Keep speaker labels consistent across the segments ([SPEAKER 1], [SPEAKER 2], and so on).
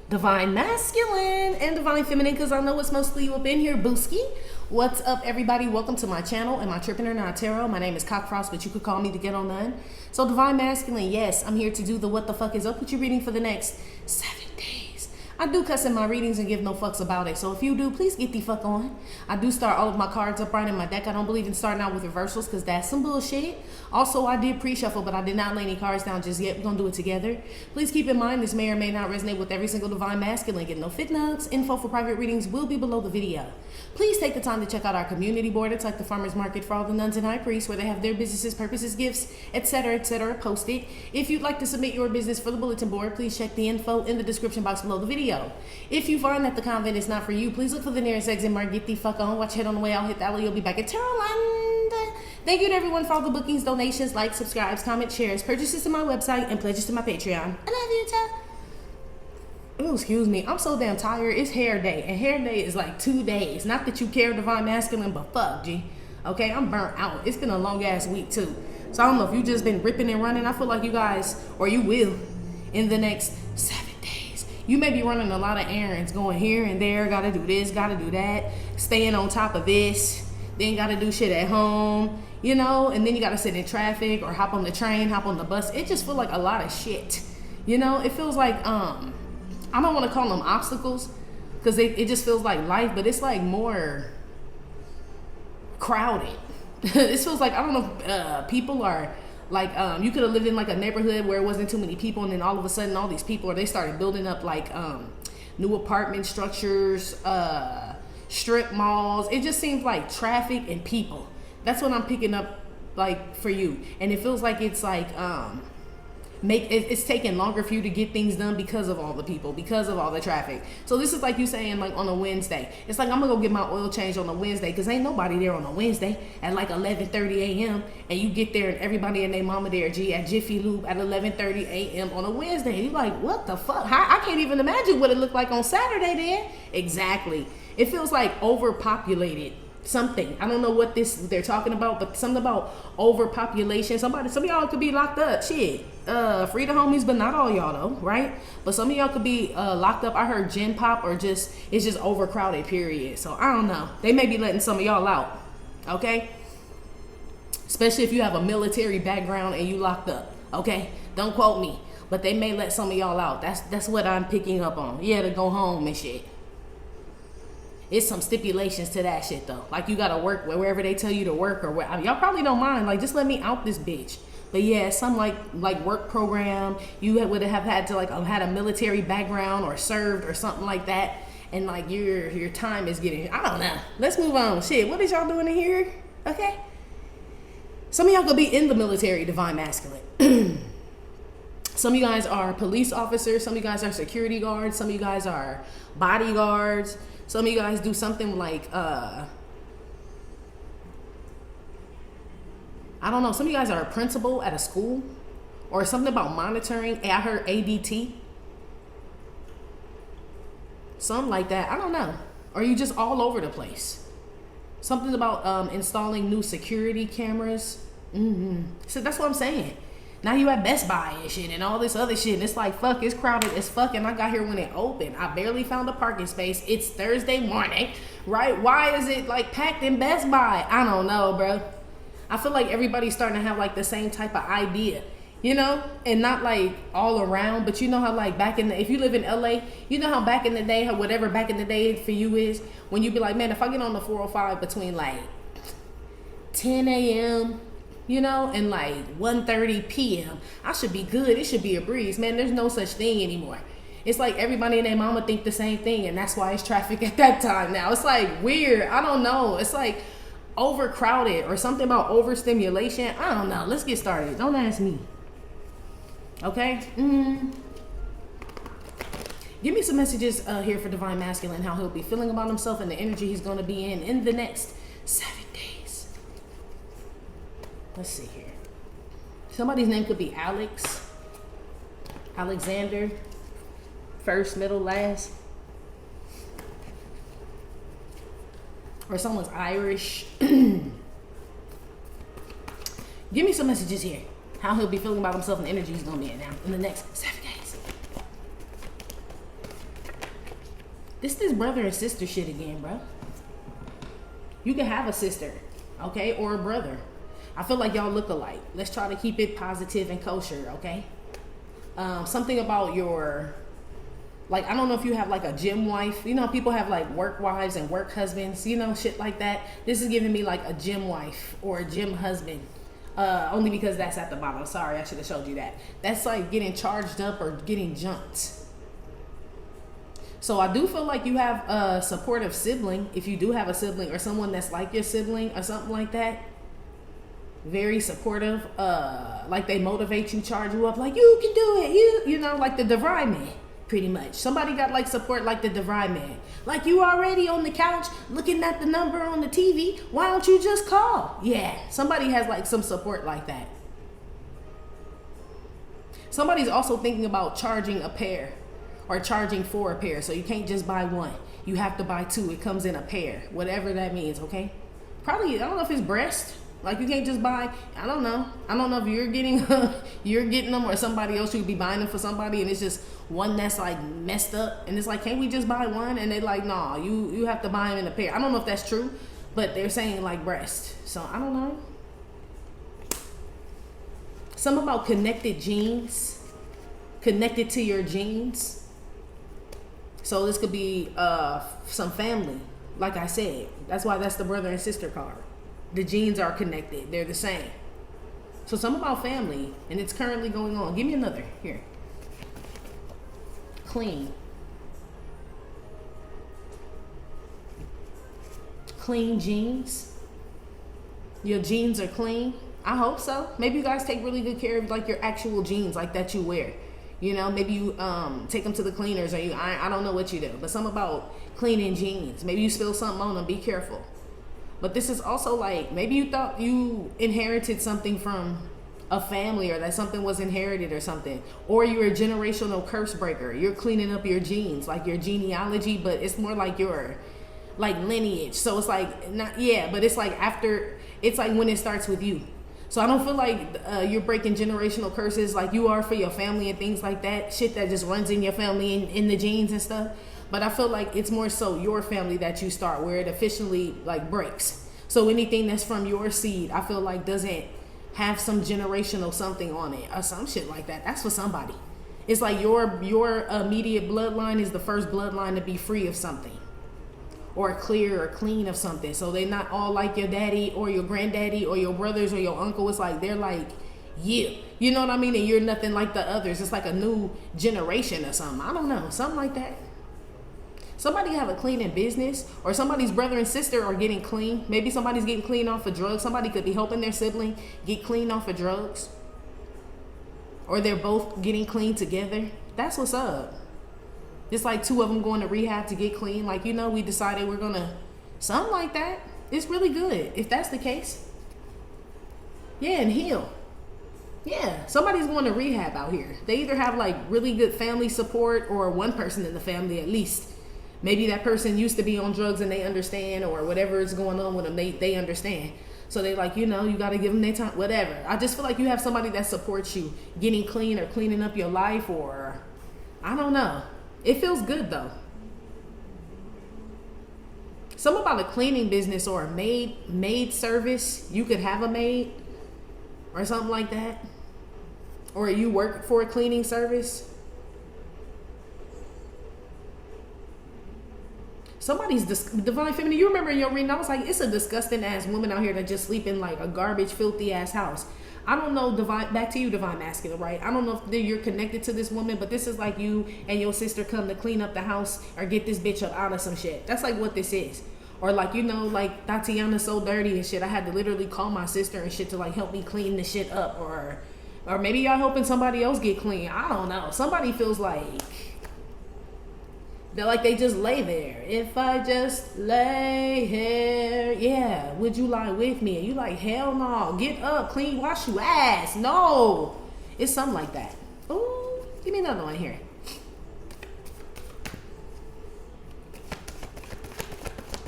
[SPEAKER 1] Divine Masculine and Divine Feminine, because I know it's mostly you up in here, booski. What's up, everybody? Welcome to my channel, and my tripping or not tarot. My name is Cockfrost, but you could call me the Ghetto Nun. So Divine Masculine, yes, I'm here to do the what the fuck is up with you reading for the next 7 days. I do cuss in my readings and give no fucks about it. So if you do, please get the fuck on. I do start all of my cards upright in my deck. I don't believe in starting out with reversals because that's some bullshit. Also, I did pre-shuffle, but I did not lay any cards down just yet. We're going to do it together. Please keep in mind this may or may not resonate with every single Divine Masculine. Get no fit notes. Info for private readings will be below the video. Please take the time to check out our community board. It's like the farmer's market for all the nuns and high priests, where they have their businesses, purposes, gifts, etc., posted. If you'd like to submit your business for the bulletin board, please check the info in the description box below the video. If you find that the convent is not for you, please look for the nearest exit mark. Get the fuck on. Watch Head on the Way. I'll hit the alley. You'll be back at Tarotland. Thank you to everyone for all the bookings, donations, likes, subscribes, comments, shares, purchases to my website, and pledges to my Patreon. I love you, child. Oh, excuse me. I'm so damn tired. It's hair day, and hair day is like 2 days. Not that you care, Divine Masculine, but fuck, G. Okay, I'm burnt out. It's been a long ass week too. So I don't know if you just been ripping and running. I feel like you guys, or you will, in the next 7 days. You may be running a lot of errands, going here and there. Gotta do this, gotta do that. Staying on top of this. Then gotta do shit at home, you know. And then you gotta sit in traffic or hop on the train, hop on the bus. It just feels like a lot of shit. You know, it feels like I don't want to call them obstacles because it just feels like life, but it's like more crowded. It feels like, I don't know, people are like, you could have lived in like a neighborhood where it wasn't too many people, and then all of a sudden all these people, or they started building up like new apartment structures, strip malls. It just seems like traffic and people. That's what I'm picking up like for you. And it feels like it's like it's taking longer for you to get things done because of all the people, because of all the traffic. So this is like you saying like on a Wednesday. It's like I'm gonna go get my oil change on a Wednesday because ain't nobody there on a Wednesday at like 11:30 a.m. and you get there and everybody and their mama there, G, at Jiffy Lube at 11:30 a.m. on a Wednesday. And you're like, what the fuck? I can't even imagine what it looked like on Saturday then. Exactly. It feels like overpopulated. Something. I don't know what they're talking about, but something about overpopulation. Some of y'all could be locked up. Shit. Free the homies, but not all y'all though, right? But some of y'all could be locked up. I heard gen pop, or it's just overcrowded, period. So I don't know. They may be letting some of y'all out. Okay? Especially if you have a military background and you locked up. Okay? Don't quote me. But they may let some of y'all out. That's what I'm picking up on. Yeah, to go home and shit. It's some stipulations to that shit though. Like you gotta work wherever they tell you to work, or where, y'all probably don't mind. Like just let me out this bitch. But yeah, some like work program. You would have had to like had a military background or served or something like that, and like your time is getting. I don't know. Let's move on. Shit, what is y'all doing in here? Okay. Some of y'all could be in the military, Divine Masculine. Some of you guys are police officers. Some of you guys are security guards. Some of you guys are bodyguards. Some of you guys do something like, I don't know. Some of you guys are a principal at a school or something about monitoring. Hey, I heard ADT. Something like that. I don't know. Or you just all over the place. Something about installing new security cameras. So that's what I'm saying. Now you at Best Buy and shit and all this other shit. And it's like, fuck, it's crowded as fuck. And I got here when it opened. I barely found a parking space. It's Thursday morning, right? Why is it like packed in Best Buy? I don't know, bro. I feel like everybody's starting to have like the same type of idea, you know? And not like all around, but you know how like back in the, if you live in LA, you know how back in the day, how whatever back in the day for you is, when you be like, man, if I get on the 405 between like 10 a.m., you know, and like 1:30 p.m. I should be good. It should be a breeze. Man, there's no such thing anymore. It's like everybody and their mama think the same thing, and that's why it's traffic at that time now. It's like weird. I don't know. It's like overcrowded or something about overstimulation. I don't know. Let's get started. Don't ask me. Okay? Give me some messages here for Divine Masculine, how he'll be feeling about himself and the energy he's going to be in the next 7 days. Let's see here. Somebody's name could be Alex, Alexander, first, middle, last. Or someone's Irish. Give me some messages here. How he'll be feeling about himself and the energy he's going to be in now in the next 7 days. This brother and sister shit again, bro. You can have a sister, okay, or a brother. I feel like y'all look alike. Let's try to keep it positive and kosher, okay? Something about your, like, I don't know if you have like a gym wife. You know, people have like work wives and work husbands, you know, shit like that. This is giving me like a gym wife or a gym husband. Only because that's at the bottom. Sorry, I should have showed you that. That's like getting charged up or getting jumped. So I do feel like you have a supportive sibling, if you do have a sibling or someone that's like your sibling or something like that. Very supportive, like they motivate you, charge you up, like you can do it, you know, like the DeVry man, pretty much. Somebody got like support like the DeVry man. Like, you already on the couch looking at the number on the TV, why don't you just call? Yeah, somebody has like some support like that. Somebody's also thinking about charging a pair or charging for a pair, so you can't just buy one. You have to buy two. It comes in a pair, whatever that means, okay? Probably, I don't know if it's breast. Like, you can't just buy, I don't know if you're getting you're getting them or somebody else should be buying them for somebody, and it's just one that's like messed up, and it's like, can't we just buy one? And they like, nah, you have to buy them in a pair. I don't know if that's true, but they're saying like breast, so I don't know. Something about connected genes, connected to your genes. So this could be some family, like I said. That's why that's the brother and sister card. The genes are connected. They're the same. So something about family, and it's currently going on. Give me another. Here. Clean. Clean genes. Your genes are clean. I hope so. Maybe you guys take really good care of like your actual jeans, like that you wear. You know, maybe you take them to the cleaners, or I don't know what you do, but something about cleaning jeans. Maybe you spill something on them. Be careful. But this is also like, maybe you thought you inherited something from a family, or that something was inherited or something. Or you're a generational curse breaker. You're cleaning up your genes, like your genealogy, but it's more like your like lineage. So it's like, not, yeah, but it's like after, it's like when it starts with you. So I don't feel like you're breaking generational curses like you are for your family and things like that. Shit that just runs in your family and in the genes and stuff. But I feel like it's more so your family that you start, where it officially like breaks. So anything that's from your seed, I feel like doesn't have some generational something on it or some shit like that. That's for somebody. It's like your immediate bloodline is the first bloodline to be free of something, or clear or clean of something. So they're not all like your daddy or your granddaddy or your brothers or your uncle. It's like they're like you. You know what I mean? And you're nothing like the others. It's like a new generation or something. I don't know. Something like that. Somebody have a cleaning business, or somebody's brother and sister are getting clean. Maybe somebody's getting clean off of drugs. Somebody could be helping their sibling get clean off of drugs. Or they're both getting clean together. That's what's up. It's like two of them going to rehab to get clean. Like, you know, we decided we're going to, something like that. It's really good if that's the case. Yeah, and heal. Yeah, somebody's going to rehab out here. They either have like really good family support, or one person in the family at least. Maybe that person used to be on drugs and they understand, or whatever is going on with them, they understand. So they like, you know, you got to give them their time, whatever. I just feel like you have somebody that supports you getting clean or cleaning up your life, or I don't know. It feels good though. Something about a cleaning business or a maid service. You could have a maid or something like that. Or you work for a cleaning service. Somebody's divine feminine. You remember in your reading, I was like, it's a disgusting ass woman out here that just sleep in like a garbage, filthy ass house. I don't know, divine, back to you, divine masculine, right? I don't know if you're connected to this woman, but this is like you and your sister come to clean up the house or get this bitch up out of some shit. That's like what this is. Or like, you know, like Tatiana's so dirty and shit. I had to literally call my sister and shit to like help me clean the shit up. Or maybe y'all helping somebody else get clean. I don't know. Somebody feels like they're like they just lay there. If I just lay here, yeah, would you lie with me? And you like, hell no, get up, clean, wash your ass. No, it's something like that. Ooh, give me another one here.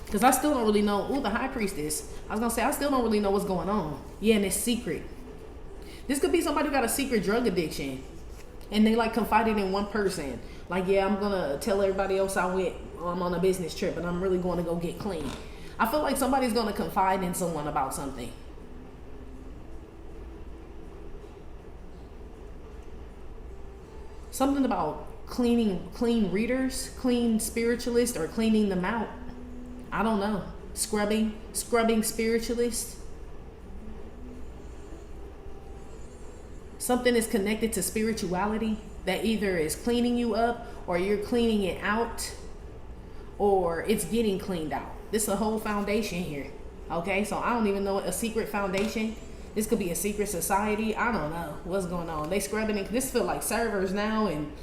[SPEAKER 1] Because I still don't really know. Ooh, the high priestess. I was going to say, I still don't really know what's going on. Yeah, and it's secret. This could be somebody who got a secret drug addiction. And they like confided in one person. Like, yeah, I'm going to tell everybody else I went I'm on a business trip and I'm really going to go get clean. I feel like somebody's going to confide in someone about something. Something about clean readers, clean spiritualists, or cleaning them out. I don't know. Scrubbing spiritualist. Something is connected to spirituality that either is cleaning you up, or you're cleaning it out, or it's getting cleaned out. This is a whole foundation here. Okay, so I don't even know, a secret foundation. This could be a secret society. I don't know what's going on. They scrubbing it. This feel like servers now, and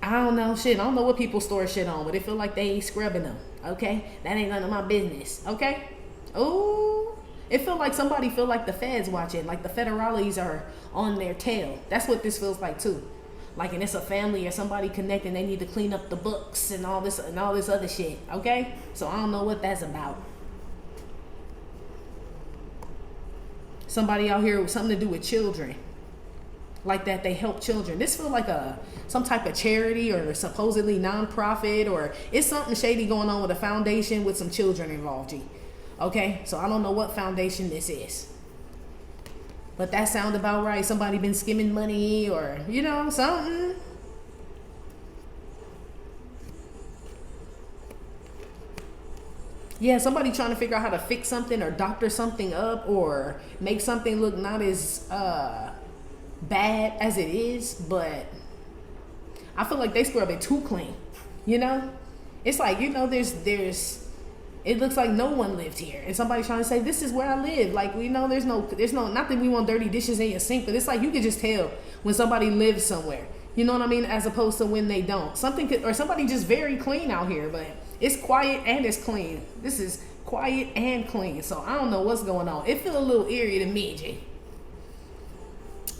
[SPEAKER 1] I don't know shit. I don't know what people store shit on, but it feel like they scrubbing them. Okay, that ain't none of my business. Okay. Oh, it feel like somebody feel like the feds watching, like the federales are on their tail. That's what this feels like too. Like, and it's a family or somebody connecting. They need to clean up the books and all this other shit. Okay, so I don't know what that's about. Somebody out here with something to do with children, like that they help children. This feel like some type of charity or supposedly nonprofit, or it's something shady going on with a foundation with some children involved. Okay, so I don't know what foundation this is, but that sounds about right. Somebody been skimming money, or something. Yeah, somebody trying to figure out how to fix something or doctor something up or make something look not as bad as it is, but I feel like they scrub it too clean. It's like, there's it looks like no one lived here, and somebody trying to say this is where I live. Like, there's no not that we want dirty dishes in your sink, but it's like you could just tell when somebody lives somewhere. You know what I mean? As opposed to when they don't. Somebody just very clean out here, but it's quiet and it's clean. This is quiet and clean. So I don't know what's going on. It feels a little eerie to me, G.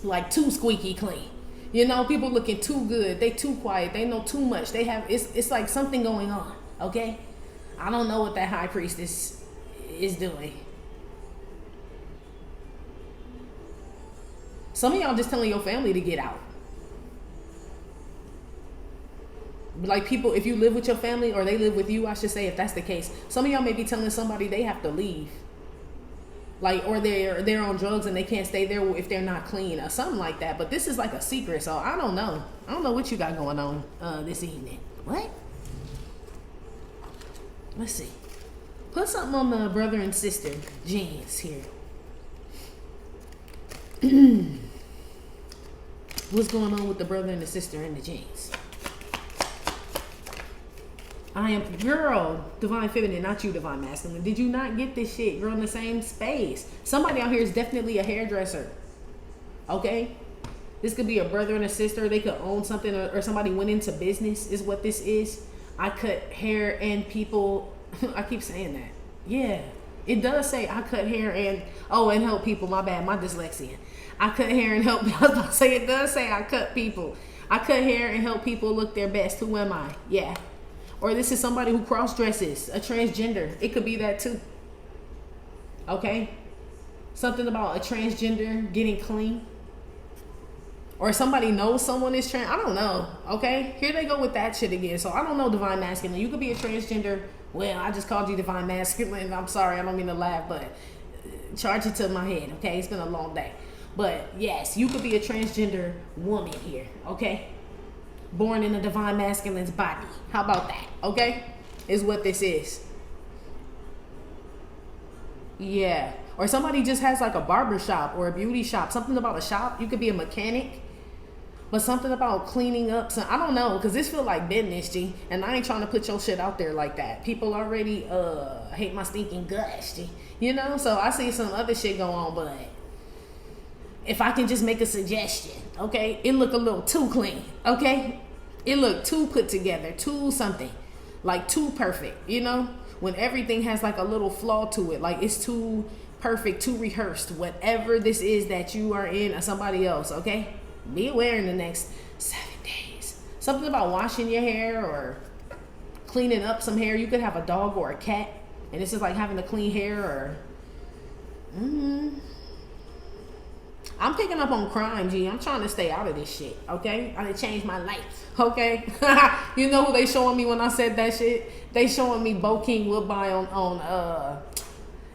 [SPEAKER 1] Like too squeaky clean. People looking too good. They too quiet. They know too much. It's like something going on. Okay? I don't know what that high priestess is doing. Some of y'all just telling your family to get out. Like, people, if you live with your family, or they live with you, I should say, if that's the case, some of y'all may be telling somebody they have to leave, like, or they're on drugs and they can't stay there if they're not clean or something like that. But this is like a secret, so I don't know what you got going on this evening. What? Let's see. Put something on the brother and sister jeans here. What's going on with the brother and the sister in the jeans? I am, girl, divine feminine, not you, divine masculine. Did you not get this shit? You're in the same space. Somebody out here is definitely a hairdresser. Okay? This could be a brother and a sister. They could own something, or somebody went into business is what this is. I cut hair and people. I keep saying that. Yeah. It does say I cut hair and help people. My bad, my dyslexia. I cut hair and help. I was about to say, it does say I cut people. I cut hair and help people look their best. Who am I? Yeah. Or this is somebody who cross-dresses, a transgender. It could be that too. Okay? Something about a transgender getting clean. Or somebody knows someone is trans. I don't know. Okay? Here they go with that shit again. So I don't know, divine masculine. You could be a transgender. Well, I just called you divine masculine. I'm sorry. I don't mean to laugh, but charge it to my head. Okay? It's been a long day. But yes, you could be a transgender woman here. Okay? Born in a divine masculine's body. How about that? Okay? Is what this is. Yeah. Or somebody just has like a barber shop or a beauty shop. Something about a shop. You could be a mechanic. But something about cleaning up. So I don't know. Because this feel like business, G. And I ain't trying to put your shit out there like that. People already hate my stinking guts, G. So I see some other shit go on. But if I can just make a suggestion. Okay? It look a little too clean. Okay? It look too put together. Too something. Like too perfect. When everything has like a little flaw to it. Like it's too perfect, too rehearsed. Whatever this is that you are in or somebody else. Okay? Be aware in the next 7 days. Something about washing your hair or cleaning up some hair. You could have a dog or a cat. And this is like having a clean hair or... I'm picking up on crime, G. I'm trying to stay out of this shit, okay? I done changed my life, okay? You know who they showing me when I said that shit? They showing me Bo King Woodbine on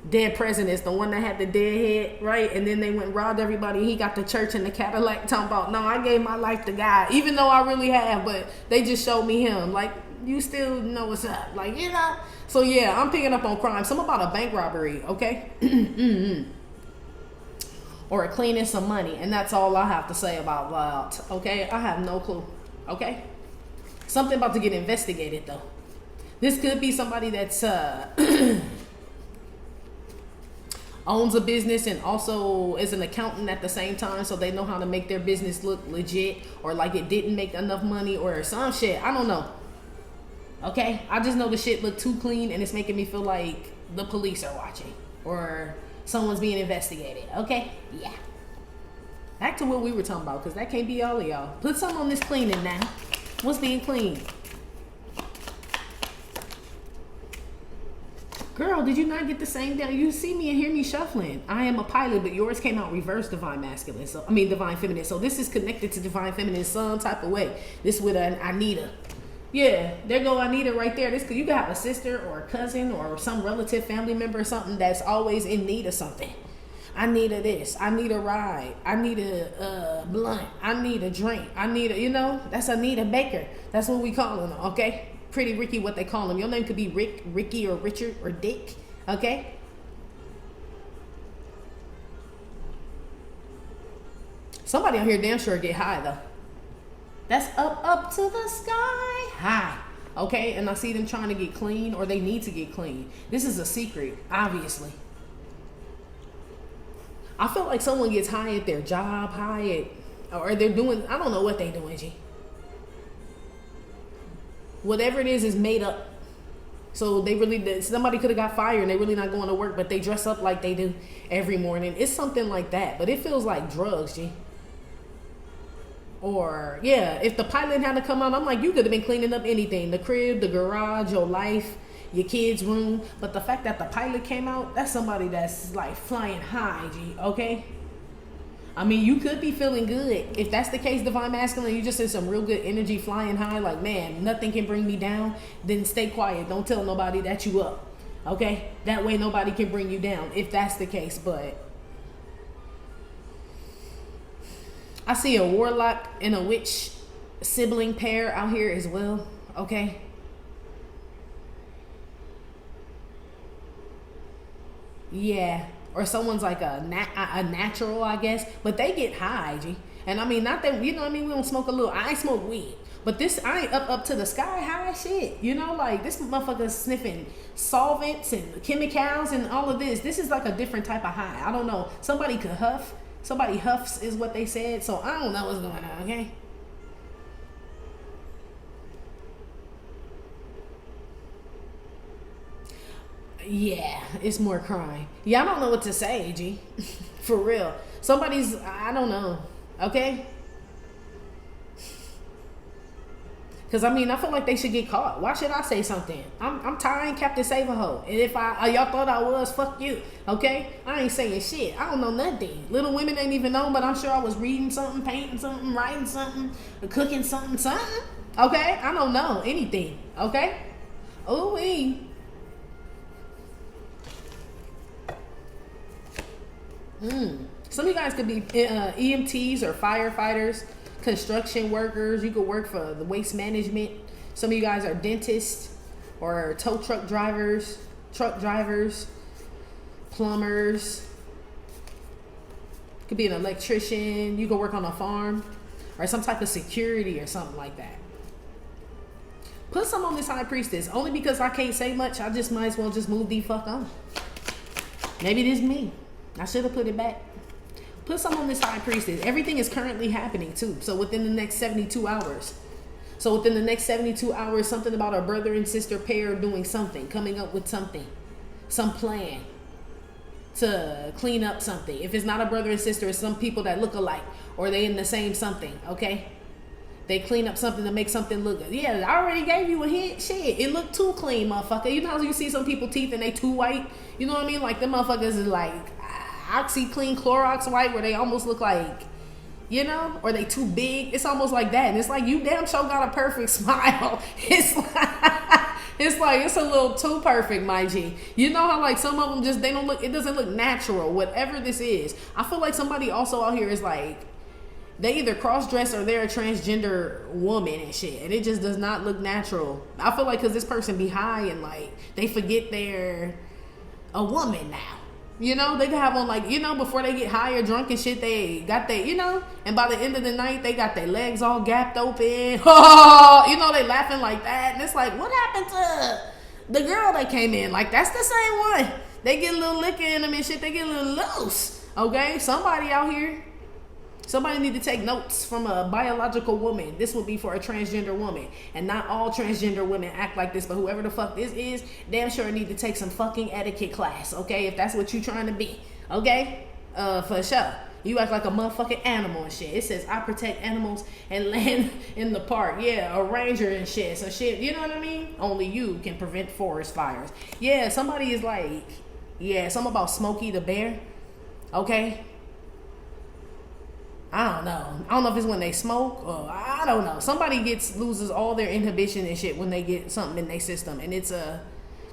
[SPEAKER 1] Dead Presidents, the one that had the dead head, right? And then they went and robbed everybody. He got the church in the Cadillac talking about, no, I gave my life to God, even though I really have, but they just showed me him. Like, you still know what's up. Like, you know? So, yeah, I'm picking up on crime. Something about a bank robbery, okay? Or cleaning some money. And that's all I have to say about that, okay? I have no clue, okay? Something about to get investigated, though. This could be somebody that's owns a business and also is an accountant at the same time, so they know how to make their business look legit, or like it didn't make enough money or some shit. I don't know. Okay? I just know the shit looked too clean and it's making me feel like the police are watching or someone's being investigated. Okay? Yeah. Back to what we were talking about, because that can't be all of y'all. Put something on this cleaning now. What's being cleaned? Girl, did you not get the same down? You see me and hear me shuffling. I am a pilot, but yours came out reverse divine masculine. So, I mean, divine feminine. So this is connected to divine feminine some type of way. This with an Anita. Yeah, there go Anita right there. This, you got a sister or a cousin or some relative family member or something that's always in need of something. I need a this. I need a ride. I need a blunt. I need a drink. I need a, you know, that's Anita Baker. That's what we calling her, okay? Pretty Ricky, what they call him. Your name could be Rick, Ricky, or Richard, or Dick, okay? Somebody out here damn sure get high, though. That's up to the sky high, okay? And I see them trying to get clean, or they need to get clean. This is a secret, obviously. I feel like someone gets high at their job, high at, or they're doing, I don't know what they're doing, G. Whatever it is made up. So they really, somebody could have got fired and they really not going to work, but they dress up like they do every morning. It's something like that, but it feels like drugs, G. Or, yeah, if the pilot had to come out, I'm like, you could have been cleaning up anything. The crib, the garage, your life, your kid's room. But the fact that the pilot came out, that's somebody that's like flying high, G, okay? I mean, you could be feeling good. If that's the case, divine masculine, you just in some real good energy, flying high, like, man, nothing can bring me down, then stay quiet. Don't tell nobody that you up, okay? That way nobody can bring you down, if that's the case. But I see a warlock and a witch sibling pair out here as well, okay? Yeah. Or someone's like a natural, I guess. But they get high, G. And I mean, not that, you know what I mean? We don't smoke a little. I ain't smoke weed. But this, I ain't up to the sky high shit. You know, like this motherfucker's sniffing solvents and chemicals and all of this. This is like a different type of high. I don't know. Somebody could huff. Somebody huffs is what they said. So I don't know what's going on, okay? Yeah, it's more crime. Yeah, I don't know what to say, G. For real. Somebody's, I don't know. Okay? Because, I mean, I feel like they should get caught. Why should I say something? I'm tying Captain Save-A-Ho. And if y'all thought I was, fuck you. Okay? I ain't saying shit. I don't know nothing. Little Women ain't even know, but I'm sure I was reading something, painting something, writing something, cooking something. Okay? I don't know anything. Okay? Ooh-wee. Some of you guys could be EMTs or firefighters, construction workers. You could work for the waste management. Some of you guys are dentists or tow truck drivers, plumbers. Could be an electrician. You could work on a farm or some type of security or something like that. Put some on this high priestess. Only because I can't say much, I just might as well just move the fuck on. Maybe this is me. I should have put it back. Put some on this high priestess. Everything is currently happening too. So within the next 72 hours. So within the next 72 hours, something about a brother and sister pair doing something, coming up with something, some plan to clean up something. If it's not a brother and sister, it's some people that look alike or they in the same something, okay? They clean up something to make something look good. Yeah, I already gave you a hint. Shit, it looked too clean, motherfucker. You know how you see some people teeth and they too white? You know what I mean? Like, the motherfuckers is like, OxyClean Clorox wipe where they almost look like, you know, or they too big. It's almost like that. And it's like, you damn sure got a perfect smile. It's a little too perfect, my G. You know how like some of them just, they don't look, it doesn't look natural, whatever this is. I feel like somebody also out here is like, they either cross-dress or they're a transgender woman and shit. And it just does not look natural. I feel like because this person be high and like, they forget they're a woman now. You know, they can have on like, you know, before they get high or drunk and shit, they got their, you know, and by the end of the night, they got their legs all gapped open. Oh, you know, they laughing like that. And it's like, what happened to the girl that came in? Like, that's the same one. They get a little liquor in them and shit. They get a little loose. Okay? Somebody out here, somebody need to take notes from a biological woman. This would be for a transgender woman. And not all transgender women act like this, but whoever the fuck this is, damn sure need to take some fucking etiquette class, okay? If that's what you trying to be, okay? For sure. You act like a motherfucking animal and shit. It says, I protect animals and land in the park. Yeah, a ranger and shit. So shit, you know what I mean? Only you can prevent forest fires. Yeah, somebody is like, yeah, something about Smokey the Bear, okay? I don't know if it's when they smoke or I don't know. Somebody loses all their inhibition and shit when they get something in their system, and it's a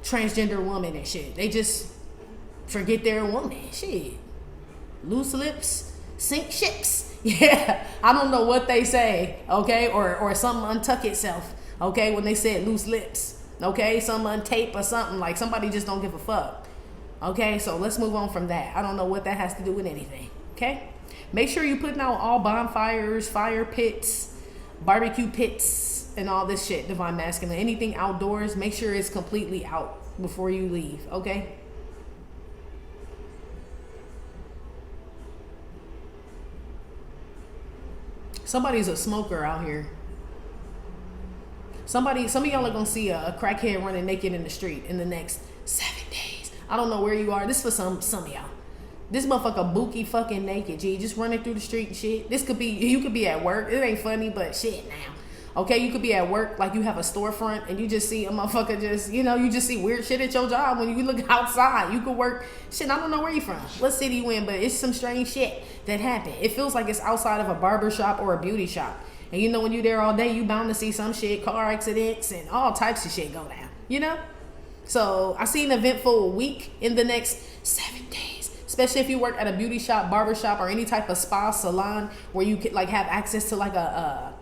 [SPEAKER 1] transgender woman and shit. They just forget they're a woman. Shit. Loose lips sink ships. Yeah. I don't know what they say, okay? Or something untuck itself, okay? When they said loose lips, okay? Something untape or something. Like somebody just don't give a fuck. Okay? So let's move on from that. I don't know what that has to do with anything. Okay? Make sure you're putting out all bonfires, fire pits, barbecue pits, and all this shit, Divine Masculine. Anything outdoors, make sure it's completely out before you leave, okay? Somebody's a smoker out here. Some of y'all are going to see a crackhead running naked in the street in the next 7 days. I don't know where you are. This is for some of y'all. This motherfucker bookie fucking naked, G. Just running through the street and shit. You could be at work. It ain't funny, but shit now. Okay, you could be at work like you have a storefront and you just see a motherfucker just, you know, you just see weird shit at your job when you look outside. You could work, shit, I don't know where you from. What city you in, but it's some strange shit that happened. It feels like it's outside of a barber shop or a beauty shop. And you know when you're there all day, you bound to see some shit, car accidents and all types of shit go down, you know? So I see an eventful week in the next 7 days. Especially if you work at a beauty shop, barber shop, or any type of spa salon where you could like have access to like a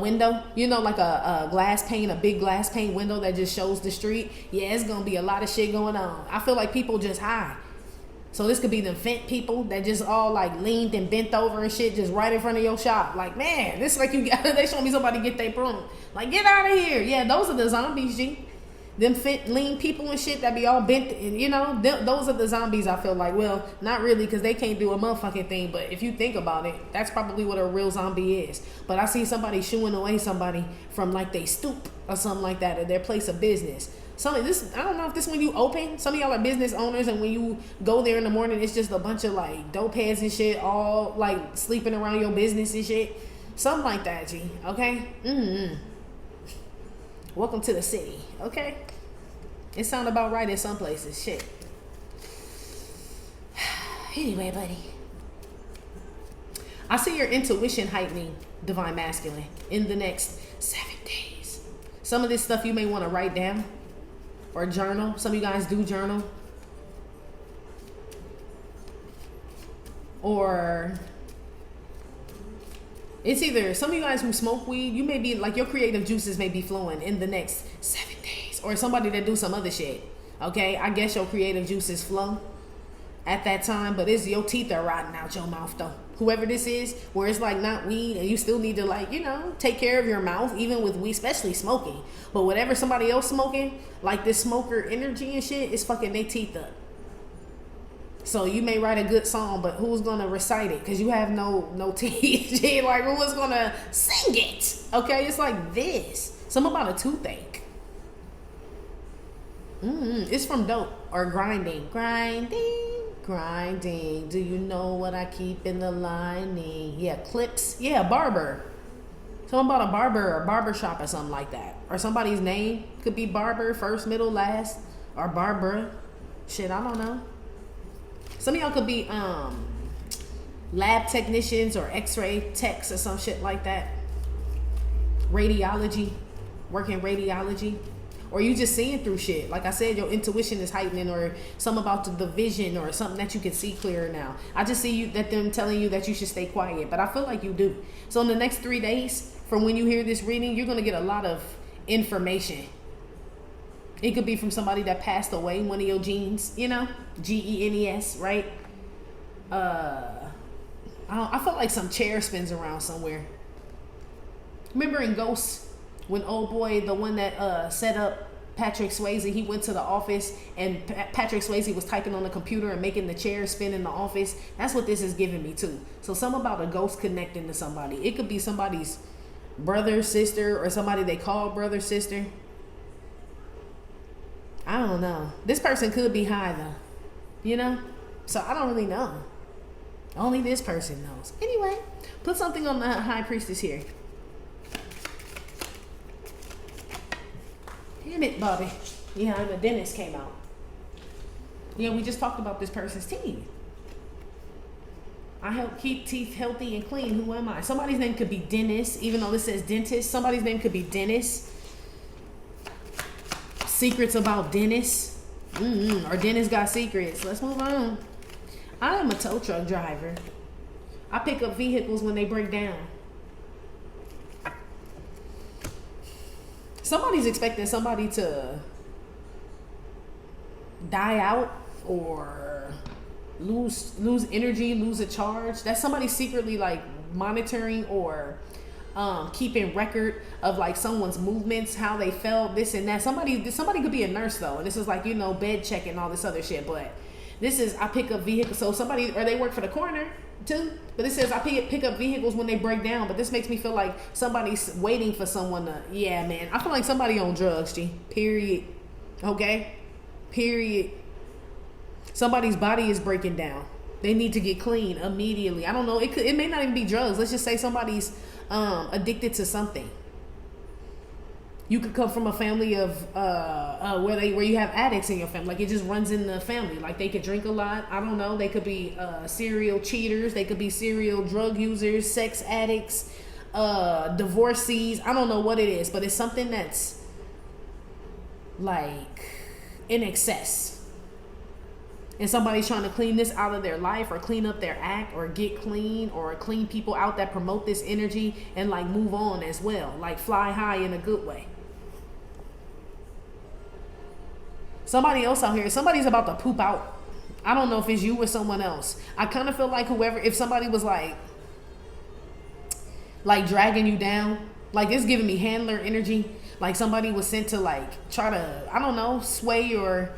[SPEAKER 1] window, you know, like a glass pane, a big glass pane window that just shows the street. Yeah, it's gonna be a lot of shit going on. I feel like people just high. So this could be the vent people that just all like leaned and bent over and shit just right in front of your shop. Like, man, this is like you got, they show me somebody get their broom. Like, get out of here. Yeah, those are the zombies, G. Them lean people and shit that be all bent, and you know, those are the zombies. I feel like, well, not really, because they can't do a motherfucking thing, but if you think about it, that's probably what a real zombie is. But I see somebody shooing away somebody from like they stoop or something like that, or their place of business. I don't know if this when you open, some of y'all are business owners, and when you go there in the morning, it's just a bunch of like dope heads and shit, all like sleeping around your business and shit. Something like that, G. Okay? Welcome to the city. Okay? It sound about right in some places. Shit. Anyway, buddy. I see your intuition heightening, Divine Masculine, in the next 7 days. Some of this stuff you may want to write down or journal. Some of you guys do journal. Or it's either some of you guys who smoke weed, you may be like your creative juices may be flowing in the next 7 days. Or somebody that do some other shit. Okay, I guess your creative juices flow at that time, but it's your teeth are rotting out your mouth though. Whoever this is, where it's like not weed and you still need to like, you know, take care of your mouth, even with weed, especially smoking. But whatever somebody else smoking, like this smoker energy and shit, is fucking their teeth up. So you may write a good song, but who's gonna recite it? Cause you have no teeth. Like who's gonna sing it? Okay, it's like this. Something about a toothache. It's from dope or grinding. Grinding. Do you know what I keep in the lining? Yeah, clips. Yeah, barber. Something about a barber or barber shop or something like that. Or somebody's name could be barber, first, middle, last, or Barbara. Shit, I don't know. Some of y'all could be lab technicians or x-ray techs or some shit like that. Radiology, working radiology. Or you just seeing through shit. Like I said, your intuition is heightening, or something about the vision, or something that you can see clearer now. I just see them telling you that you should stay quiet, but I feel like you do. So in the next 3 days from when you hear this reading, you're going to get a lot of information. It could be from somebody that passed away, one of your genes, you know, Genes, right? I feel like some chair spins around somewhere. Remember in Ghost, when old boy, the one that set up Patrick Swayze, he went to the office and Patrick Swayze was typing on the computer and making the chair spin in the office? That's what this is giving me too. So something about a ghost connecting to somebody. It could be somebody's brother, sister, or somebody they call brother, sister. I don't know. This person could be high though, you know? So I don't really know. Only this person knows. Anyway, put something on the high priestess here. Damn it, Bobby. Yeah, and the dentist came out. Yeah, we just talked about this person's teeth. I help keep teeth healthy and clean. Who am I? Somebody's name could be Dennis, even though this says dentist. Somebody's name could be Dennis. Secrets about Dennis. Or Dennis got secrets. Let's move on. I am a tow truck driver. I pick up vehicles when they break down. Somebody's expecting somebody to die out or lose energy, lose a charge. That's somebody secretly like monitoring or keeping record of like someone's movements, how they felt, this and that. Somebody could be a nurse though, and this is like, you know, bed checking, all this other shit. But this is, I pick up vehicles. So somebody, or they work for the coroner too. But it says I pick up vehicles when they break down. But this makes me feel like somebody's waiting for someone to, yeah, man. I feel like somebody on drugs, G. Period. Okay? Period. Somebody's body is breaking down. They need to get clean immediately. I don't know. It may not even be drugs. Let's just say somebody's addicted to something. You could come from a family of where you have addicts in your family. Like it just runs in the family. Like they could drink a lot. I don't know. They could be serial cheaters. They could be serial drug users, sex addicts, divorcees. I don't know what it is, but it's something that's like in excess. And somebody's trying to clean this out of their life or clean up their act or get clean or clean people out that promote this energy and like move on as well. Like fly high in a good way. Somebody else out here, somebody's about to poop out. I don't know if it's you or someone else. I kind of feel like if somebody was like dragging you down, like it's giving me handler energy. Like somebody was sent to like try to, I don't know, sway your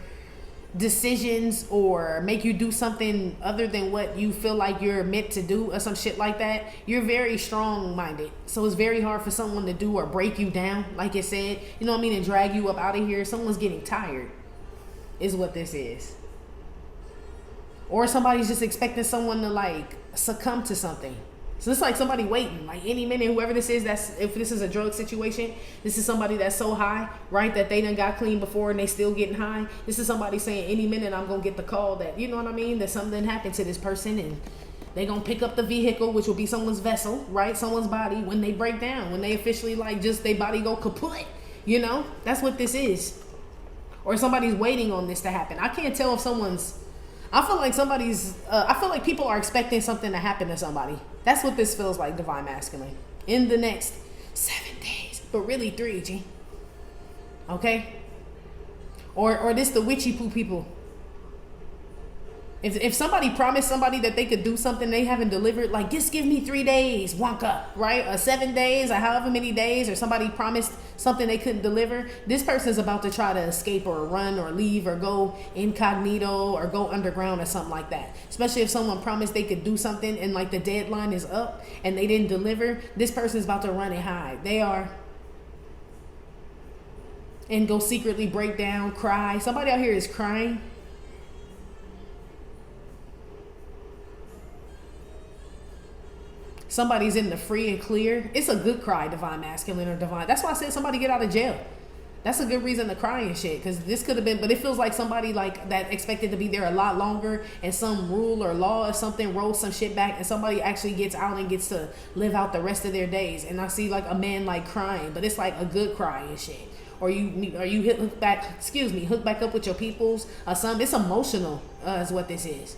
[SPEAKER 1] decisions or make you do something other than what you feel like you're meant to do or some shit like that. You're very strong minded, so it's very hard for someone to do or break you down, like it said, you know what I mean, and drag you up out of here. Someone's getting tired is what this is. Or somebody's just expecting someone to like succumb to something. So it's like somebody waiting, like any minute, whoever this is, if this is a drug situation, this is somebody that's so high, right, that they done got clean before and they still getting high. This is somebody saying any minute I'm going to get the call that, you know what I mean, that something happened to this person and they going to pick up the vehicle, which will be someone's vessel, right, someone's body, when they break down, when they officially like just their body go kaput, you know, that's what this is. Or somebody's waiting on this to happen. I can't tell if I feel like people are expecting something to happen to somebody. That's what this feels like, divine masculine. In the next 7 days. But really 3, G. Okay? Or this the witchy poo people. If somebody promised somebody that they could do something they haven't delivered, like just give me 3 days, Wonka, right? Or 7 days, or however many days, or somebody promised something they couldn't deliver, this person's about to try to escape or run or leave or go incognito or go underground or something like that. Especially if someone promised they could do something and like the deadline is up and they didn't deliver, this person's about to run and hide. They are. And go secretly break down, cry. Somebody out here is crying. Somebody's in the free and clear. It's a good cry, divine masculine or divine. That's why I said somebody get out of jail. That's a good reason to cry and shit, because this could have been, but it feels like somebody like that expected to be there a lot longer, and some rule or law or something rolls some shit back, and somebody actually gets out and gets to live out the rest of their days. And I see like a man like crying, but it's like a good cry and shit. Or you hook back up with your peoples or something. It's emotional, is what this is.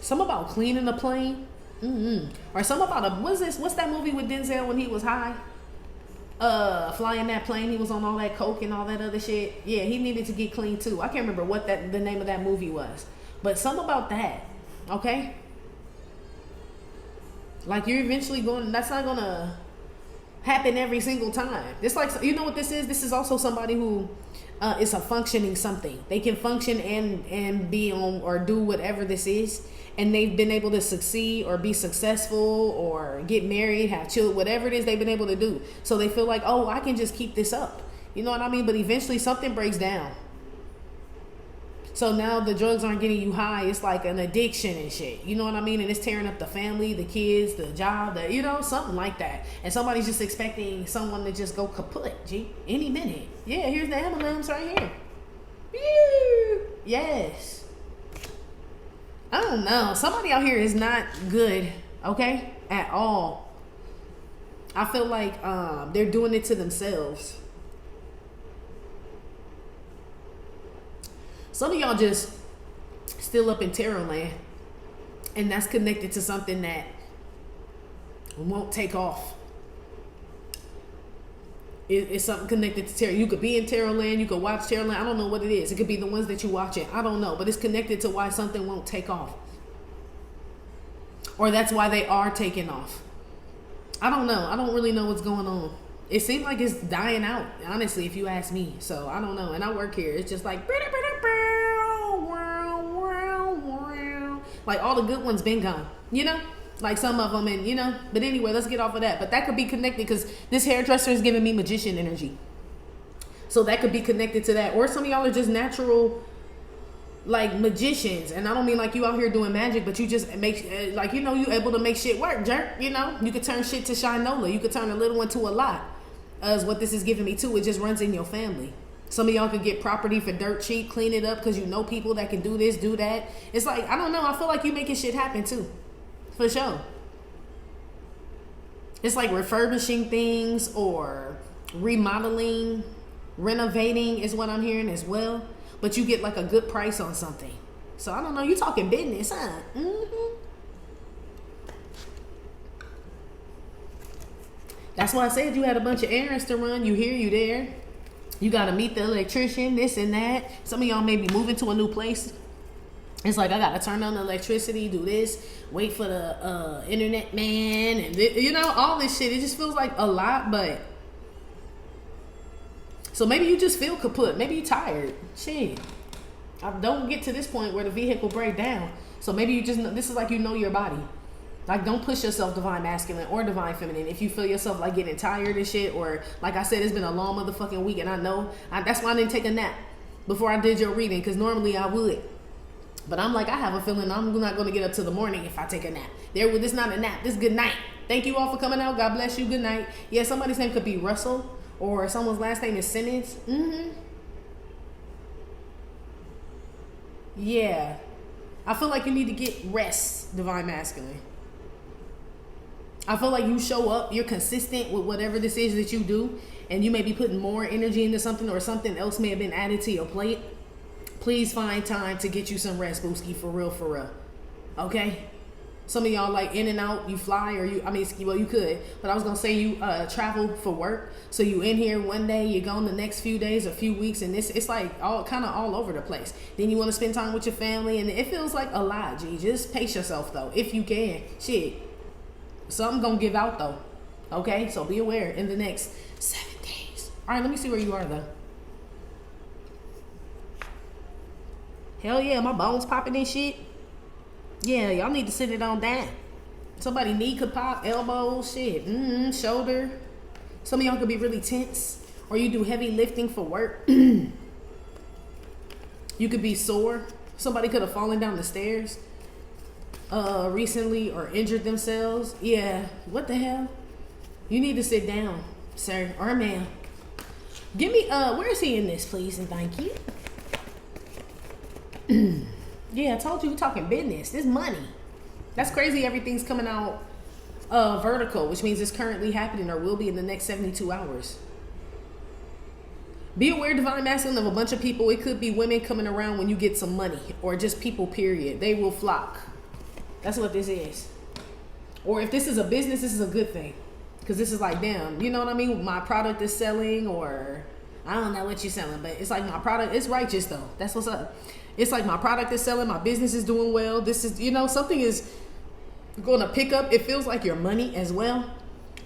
[SPEAKER 1] Something about cleaning a plane. Or something about what's that movie with Denzel when he was high? Flying that plane, he was on all that coke and all that other shit. Yeah, he needed to get clean too. I can't remember what the name of that movie was. But something about that, okay? Like you're eventually that's not gonna happen every single time. It's like, you know what this is? This is also somebody who is a functioning something. They can function and be on or do whatever this is. And they've been able to succeed or be successful or get married, have children, whatever it is they've been able to do. So they feel like, oh, I can just keep this up. You know what I mean? But eventually something breaks down. So now the drugs aren't getting you high. It's like an addiction and shit. You know what I mean? And it's tearing up the family, the kids, the job, something like that. And somebody's just expecting someone to just go kaput, any minute. Yeah, here's the emblems right here. Yes. I don't know. Somebody out here is not good, okay? At all. I feel like they're doing it to themselves. Some of y'all just still up in tarot land, and that's connected to something that won't take off. It's something connected to tarot. You could be in tarot land, you could watch tarot land. I don't know what it is. It could be the ones that you watch it. I don't know, but it's connected to why something won't take off. Or that's why they are taking off. I don't know. I don't really know what's going on. It seems like it's dying out, honestly, if you ask me. So I don't know. And I work here. It's just like all the good ones been gone, like some of them, and but anyway, let's get off of that. But that could be connected because this hairdresser is giving me magician energy, so that could be connected to that. Or some of y'all are just natural like magicians, and I don't mean like you out here doing magic, but you just make you able to make shit work, jerk. You could turn shit to shinola. You could turn a little one to a lot, is what this is giving me too. It just runs in your family. Some of y'all could get property for dirt cheap, clean it up because you know people that can do this, do that. It's like, I don't know. I feel like you making shit happen too. For sure. It's like refurbishing things or remodeling, renovating is what I'm hearing as well. But you get like a good price on something. So I don't know. You talking business, huh? That's why I said you had a bunch of errands to run. You here, you there. You got to meet the electrician, this and that. Some of y'all may be moving to a new place. It's like, I got to turn on the electricity, do this, wait for the internet man, and all this shit. It just feels like a lot, but. So maybe you just feel kaput. Maybe you tired. Shit. I don't get to this point where the vehicle break down. So maybe you just, this is like your body. Like, don't push yourself divine masculine or divine feminine if you feel yourself like getting tired and shit, or like I said, it's been a long motherfucking week, and I know that's why I didn't take a nap before I did your reading, because normally I would, but I'm like, I have a feeling I'm not going to get up till the morning if I take a nap. This not a nap, this good night. Thank you all for coming out. God bless you. Good night. Yeah, somebody's name could be Russell, or someone's last name is Simmons. Yeah, I feel like you need to get rest, divine masculine. I feel like you show up, you're consistent with whatever this is that you do, and you may be putting more energy into something, or something else may have been added to your plate. Please find time to get you some rest, Booski, for real. Okay? Some of y'all like in and out, you fly, or you could, but I was going to say you travel for work. So you in here one day, you're gone the next few days, a few weeks, and it's like all over the place. Then you want to spend time with your family, and it feels like a lot, G. Just pace yourself, though, if you can. Shit. Something gonna give out though. Okay, so be aware in the next 7 days. All right, let me see where you are though. Hell yeah, my bones popping and shit. Yeah, y'all need to sit it on down. Somebody knee could pop, elbows, shit, shoulder. Some of y'all could be really tense, or you do heavy lifting for work. You could be sore. Somebody could have fallen down the stairs. recently or injured themselves. Yeah, what the hell? You need to sit down, sir or ma'am. Give me, where is he in this, please, and thank you. Yeah, I told you we're talking business. This money. That's crazy. Everything's coming out vertical, which means it's currently happening or will be in the next 72 hours. Be aware, divine masculine, of a bunch of people. It could be women coming around when you get some money, or just people, period. They will flock. That's what this is. Or if this is a business, this is a good thing. Because this is like, damn, you know what I mean? My product is selling, or I don't know what you're selling, but it's like my product, it's righteous though. That's what's up. It's like my product is selling, my business is doing well. This is, you know, something is going to pick up. It feels like your money as well.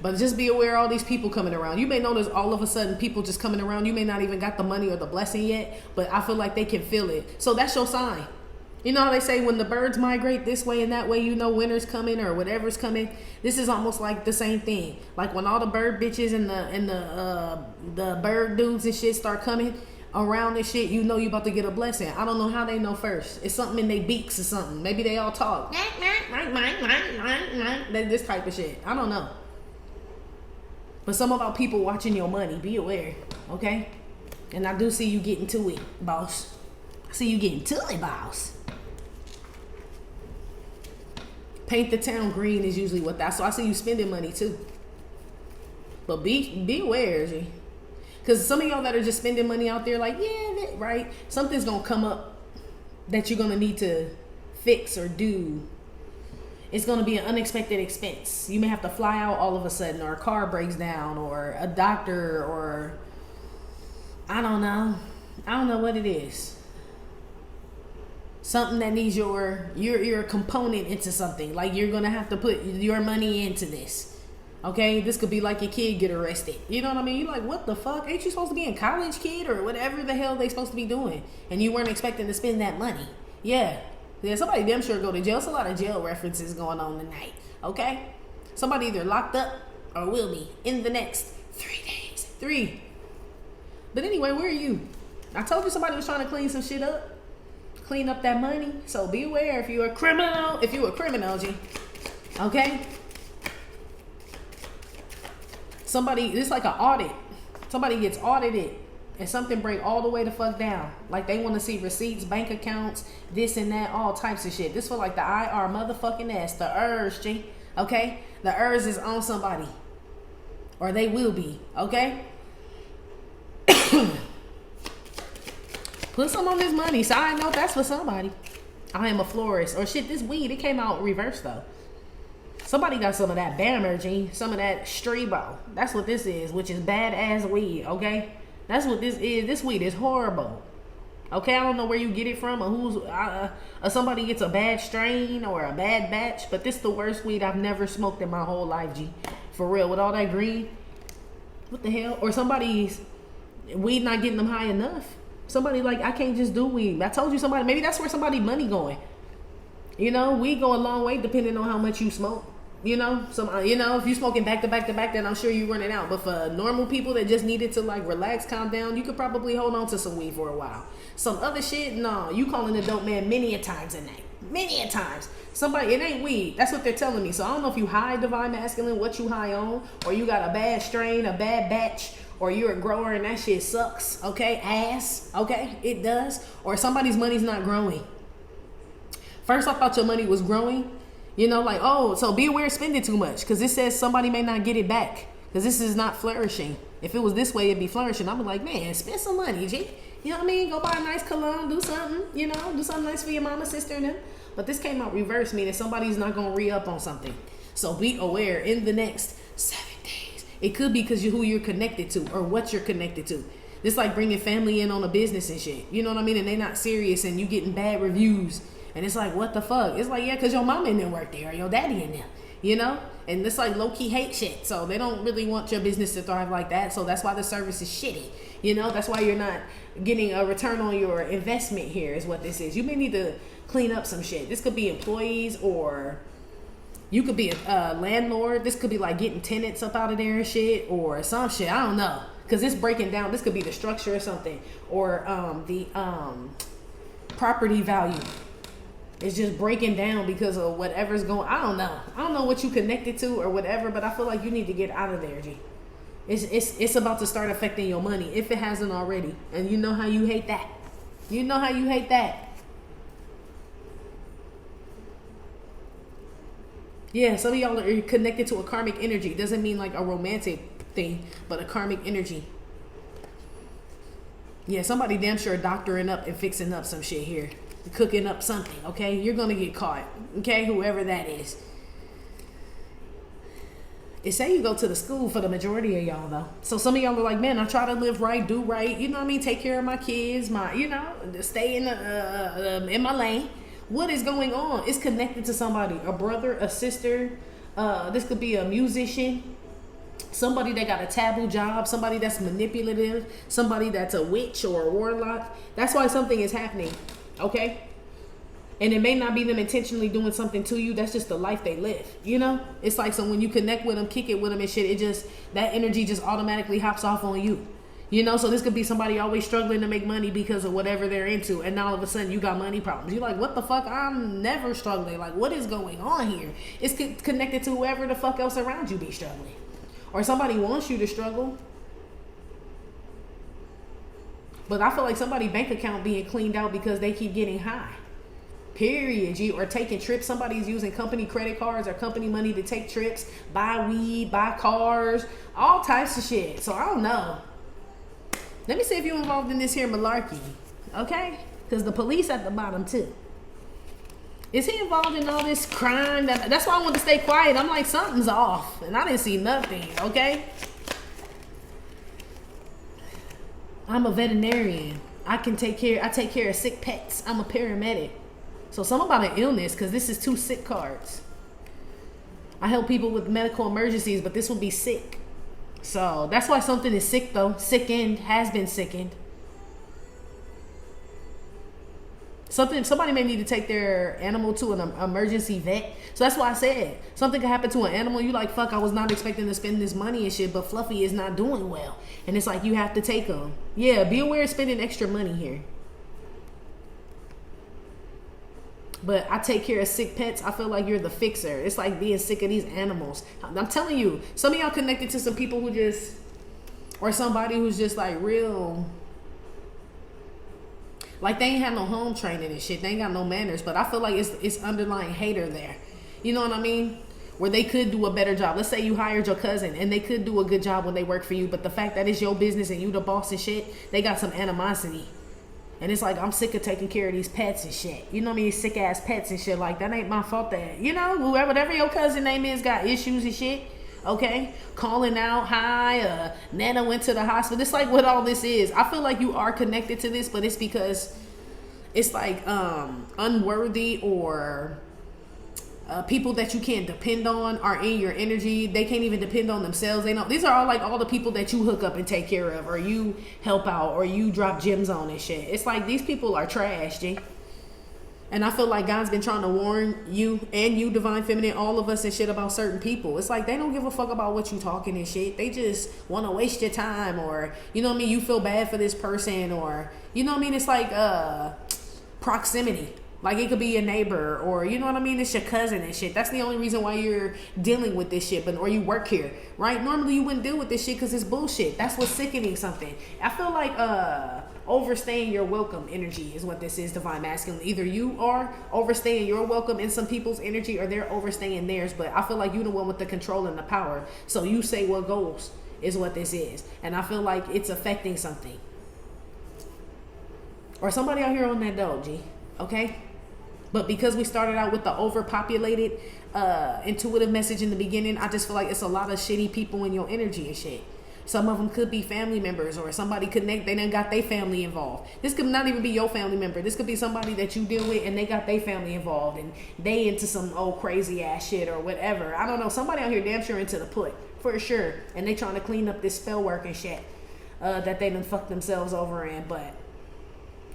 [SPEAKER 1] But just be aware of all these people coming around. You may notice all of a sudden people just coming around. You may not even got the money or the blessing yet, but I feel like they can feel it. So that's your sign. You know how they say when the birds migrate this way and that way, you know winter's coming or whatever's coming. This is almost like the same thing. Like when all the bird bitches and the bird dudes and shit start coming around and shit, you know you about to get a blessing. I don't know how they know first. It's something in their beaks or something. Maybe they all talk. This type of shit. I don't know. But some about people watching your money. Be aware, okay? And I do see you getting to it, boss. I see you getting to it, boss. Paint the town green is usually what that's. So I see you spending money too. But be aware, G. Because some of y'all that are just spending money out there, like, yeah, right? Something's going to come up that you're going to need to fix or do. It's going to be an unexpected expense. You may have to fly out all of a sudden, or a car breaks down, or a doctor, or I don't know. I don't know what it is. Something that needs your component into something. Like you're going to have to put your money into this. Okay? This could be like your kid get arrested. You know what I mean? You're like, what the fuck? Ain't you supposed to be in college, kid? Or whatever the hell they supposed to be doing. And you weren't expecting to spend that money. Yeah. Yeah, somebody damn sure go to jail. There's a lot of jail references going on tonight. Okay? Somebody either locked up or will be in the next 3 days. 3. But anyway, where are you? I told you somebody was trying to clean some shit up. Clean up that money. So be aware if you're a criminal. If you're a criminal, G. Okay? Somebody, it's like an audit. Somebody gets audited. And something break all the way the fuck down. Like they want to see receipts, bank accounts, this and that, all types of shit. This for like the IR motherfucking ass. The ERS, G. Okay? The ERS is on somebody. Or they will be. Okay? Put some on this money. So I know that's for somebody. I am a florist. Or shit, this weed, it came out reverse though. Somebody got some of that Bammer, G. Some of that Strebo. That's what this is, which is badass weed, okay? That's what this is. This weed is horrible. Okay, I don't know where you get it from or who's somebody gets a bad strain or a bad batch, but this is the worst weed I've never smoked in my whole life, G. For real, with all that green. What the hell? Or somebody's weed not getting them high enough. Somebody like, I can't just do weed. I told you somebody, maybe that's where somebody's money going. You know, weed go a long way depending on how much you smoke. You know, if you smoking back to back to back, then I'm sure you running out. But for normal people that just needed to like relax, calm down, you could probably hold on to some weed for a while. Some other shit, no, you calling the dope man many a times a night. Many a times. Somebody, it ain't weed. That's what they're telling me. So I don't know if you high divine masculine, what you high on, or you got a bad strain, a bad batch, or you're a grower and that shit sucks. Okay, ass. Okay, it does. Or somebody's money's not growing. First, I thought your money was growing. You know, like, oh, so be aware of spending too much. Because it says somebody may not get it back. Because this is not flourishing. If it was this way, it'd be flourishing. I'm like, man, spend some money, G. You know what I mean? Go buy a nice cologne. Do something. You know, do something nice for your mama, sister, and them. But this came out reverse, meaning somebody's not going to re-up on something. So be aware in the next 7 days. It could be because who you're connected to or what you're connected to. It's like bringing family in on a business and shit. You know what I mean? And they're not serious and you getting bad reviews. And it's like, what the fuck? It's like, yeah, because your mama in there work there or your daddy in there, you know? And it's like low-key hate shit. So they don't really want your business to thrive like that. So that's why the service is shitty. You know, that's why you're not getting a return on your investment here is what this is. You may need to clean up some shit. This could be employees or you could be a landlord. This could be like getting tenants up out of there and shit or some shit. I don't know. Because it's breaking down. This could be the structure or something or the property value. It's just breaking down because of whatever's going. I don't know what you connected to or whatever, but I feel like you need to get out of there, G. It's about to start affecting your money if it hasn't already, and you know how you hate that. You know how you hate that. Yeah, some of y'all are connected to a karmic energy. Doesn't mean like a romantic thing, but a karmic energy. Yeah, somebody damn sure doctoring up and fixing up some shit here. Cooking up something, okay? You're gonna get caught, okay? Whoever that is. It say you go to the school for the majority of y'all, though. So some of y'all are like, man, I try to live right, do right. You know what I mean? Take care of my kids, stay in my lane. What is going on? It's connected to somebody, a brother, a sister. This could be a musician. Somebody that got a taboo job, somebody that's manipulative, somebody that's a witch or a warlock. That's why something is happening, okay? And it may not be them intentionally doing something to you. That's just the life they live, you know? It's like, so when you connect with them, kick it with them and shit, it just, that energy just automatically hops off on you. You know, so this could be somebody always struggling to make money because of whatever they're into. And now all of a sudden you got money problems. You're like, what the fuck? I'm never struggling. Like, what is going on here? It's connected to whoever the fuck else around you be struggling. Or somebody wants you to struggle. But I feel like somebody's bank account being cleaned out because they keep getting high. Period, G. Or taking trips. Somebody's using company credit cards or company money to take trips, buy weed, buy cars, all types of shit. So I don't know. Let me see if you're involved in this here malarkey, okay? Because the police at the bottom too. Is he involved in all this crime? That's why I want to stay quiet. I'm like, something's off. And I didn't see nothing, okay? I'm a veterinarian. I take care of sick pets. I'm a paramedic. So something about an illness, because this is 2 sick cards. I help people with medical emergencies, but this will be sick. So that's why something is sick, though. Sickened, has been sickened. Somebody may need to take their animal to an emergency vet. So that's why I said something could happen to an animal. You like, fuck, I was not expecting to spend this money and shit, but Fluffy is not doing well. And it's like, you have to take them. Yeah, be aware of spending extra money here. But I take care of sick pets. I feel like you're the fixer. It's like being sick of these animals. I'm telling you, some of y'all connected to some people who just, or somebody who's just like real, like they ain't have no home training and shit. They ain't got no manners. But I feel like it's underlying hater there. You know what I mean? Where they could do a better job. Let's say you hired your cousin and they could do a good job when they work for you. But the fact that it's your business and you the boss and shit, they got some animosity. And it's like, I'm sick of taking care of these pets and shit. You know what I mean? Sick ass pets and shit. Like, that ain't my fault that, you know, whatever your cousin name is got issues and shit. Okay? Calling out, hi, Nana went to the hospital. It's like what all this is. I feel like you are connected to this, but it's because it's like unworthy or people that you can't depend on are in your energy. They can't even depend on themselves. They know these are all the people that you hook up and take care of, or you help out, or you drop gems on and shit. It's like these people are trash, G. And I feel like God's been trying to warn you and you, Divine Feminine, all of us and shit about certain people. It's like they don't give a fuck about what you talking and shit. They just want to waste your time, or you know what I mean, you feel bad for this person, or you know what I mean. It's like proximity. Like, it could be your neighbor, or, you know what I mean, it's your cousin and shit. That's the only reason why you're dealing with this shit, or you work here, right? Normally, you wouldn't deal with this shit because it's bullshit. That's what's sickening something. I feel like overstaying your welcome energy is what this is, Divine Masculine. Either you are overstaying your welcome in some people's energy, or they're overstaying theirs, but I feel like you're the one with the control and the power. So you say what goes is what this is. And I feel like it's affecting something. Or somebody out here on that dog, G. Okay? But because we started out with the overpopulated intuitive message in the beginning, I just feel like it's a lot of shitty people in your energy and shit. Some of them could be family members, or somebody they done got their family involved. This could not even be your family member. This could be somebody that you deal with and they got their family involved and they into some old crazy ass shit or whatever. I don't know. Somebody out here damn sure into the put, for sure. And they trying to clean up this spell work and shit that they done fucked themselves over in, but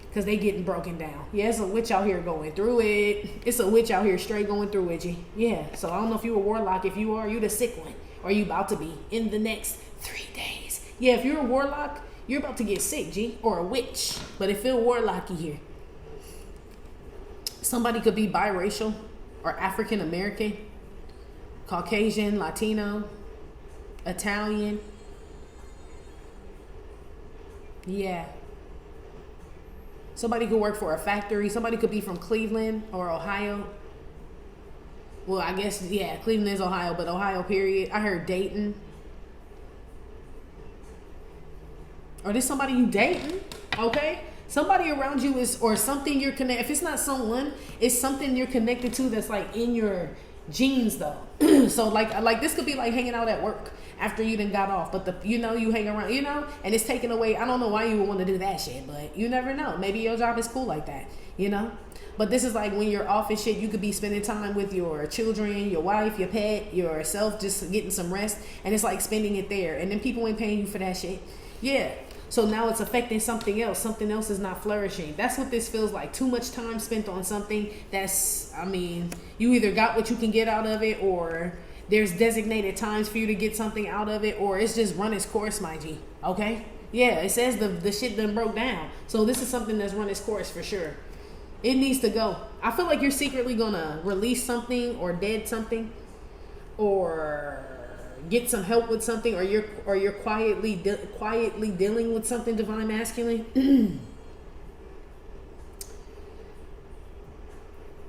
[SPEAKER 1] because they getting broken down. Yeah, it's a witch out here going through it. It's a witch out here straight going through it, G. Yeah, so I don't know if you a warlock. If you are, you the sick one. Or you about to be in the next 3 days. Yeah, if you're a warlock, you're about to get sick, G. Or a witch. But it feel warlocky here. Somebody could be biracial or African American, Caucasian, Latino, Italian. Yeah. Somebody could work for a factory. Somebody could be from Cleveland or Ohio. Well, I guess, yeah, Cleveland is Ohio, but Ohio, period. I heard Dayton. Or this somebody you dating, okay? Somebody around you is, or something you're connected. If it's not someone, it's something you're connected to that's like in your genes though. So like this could be like hanging out at work after you done got off, but you hang around, and it's taken away. I don't know why you would want to do that shit, but you never know. Maybe your job is cool like that, But this is like when you're off and shit, you could be spending time with your children, your wife, your pet, yourself, just getting some rest, and it's like spending it there, and then people ain't paying you for that shit. Yeah. So now it's affecting something else. Something else is not flourishing. That's what this feels like. Too much time spent on something that's, you either got what you can get out of it, or there's designated times for you to get something out of it, or it's just run its course, my G. Okay? Yeah, it says the shit done broke down. So this is something that's run its course for sure. It needs to go. I feel like you're secretly gonna release something or dead something, or get some help with something, or you're quietly dealing with something, divine masculine.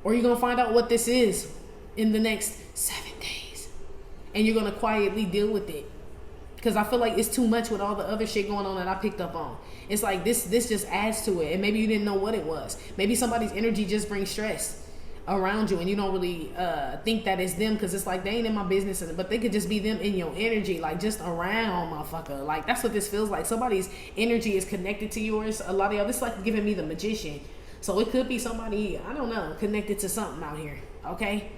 [SPEAKER 1] Or you're gonna find out what this is in the next 7 days, and you're gonna quietly deal with it, because I feel like it's too much with all the other shit going on that I picked up on. It's like this just adds to it, and maybe you didn't know what it was. Maybe somebody's energy just brings stress around you, and you don't really think that it's them, because it's like they ain't in my business, but they could just be them in your energy, like just around, motherfucker. Like that's what this feels like. Somebody's energy is connected to yours. A lot of y'all, this is like giving me the Magician. So it could be somebody, I don't know, connected to something out here, okay?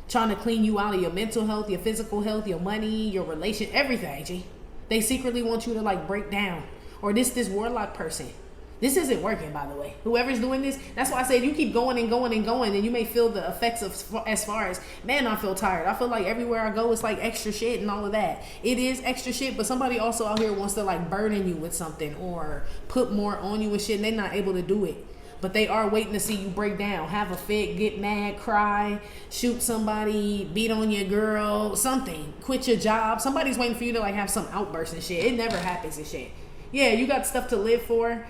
[SPEAKER 1] Trying to clean you out of your mental health, your physical health, your money, your relation, everything, G. They secretly want you to like break down. Or this warlock person. This isn't working, by the way. Whoever's doing this, that's why I said you keep going and going and going, and you may feel the effects of, as far as, man, I feel tired. I feel like everywhere I go, it's like extra shit and all of that. It is extra shit, but somebody also out here wants to like burden you with something or put more on you and shit, and they're not able to do it. But they are waiting to see you break down, have a fit, get mad, cry, shoot somebody, beat on your girl, something, quit your job. Somebody's waiting for you to like have some outburst and shit. It never happens and shit. Yeah, you got stuff to live for.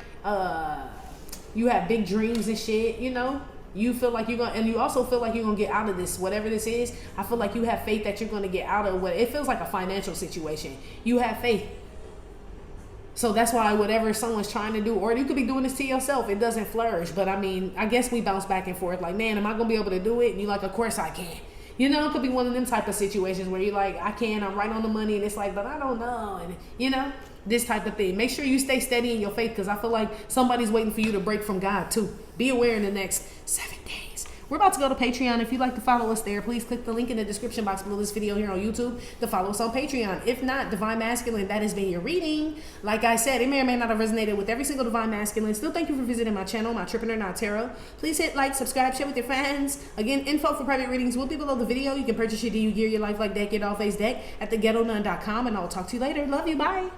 [SPEAKER 1] You have big dreams and shit, You feel like you're gonna, and you also feel like you're gonna get out of this, whatever this is. I feel like you have faith that you're gonna get out of what it feels like a financial situation. You have faith. So that's why whatever someone's trying to do, or you could be doing this to yourself, it doesn't flourish. But I guess we bounce back and forth. Like, man, am I gonna be able to do it? And you're like, of course I can. It could be one of them type of situations where you're like, I can, I'm right on the money, and it's like, but I don't know, and this type of thing. Make sure you stay steady in your faith, because I feel like somebody's waiting for you to break from God too. Be aware in the next 7 days. We're about to go to Patreon. If you'd like to follow us there, please click the link in the description box below this video here on YouTube to follow us on Patreon. If not, Divine Masculine, that has been your reading. Like I said, it may or may not have resonated with every single Divine Masculine. Still, thank you for visiting my channel, my Trippin' or Not Tarot. Please hit like, subscribe, share with your friends. Again, info for private readings will be below the video. You can purchase your Do You Gear Your Life Like Deck, your Dawl Phace deck at theghettonun.com, and I'll talk to you later. Love you. Bye.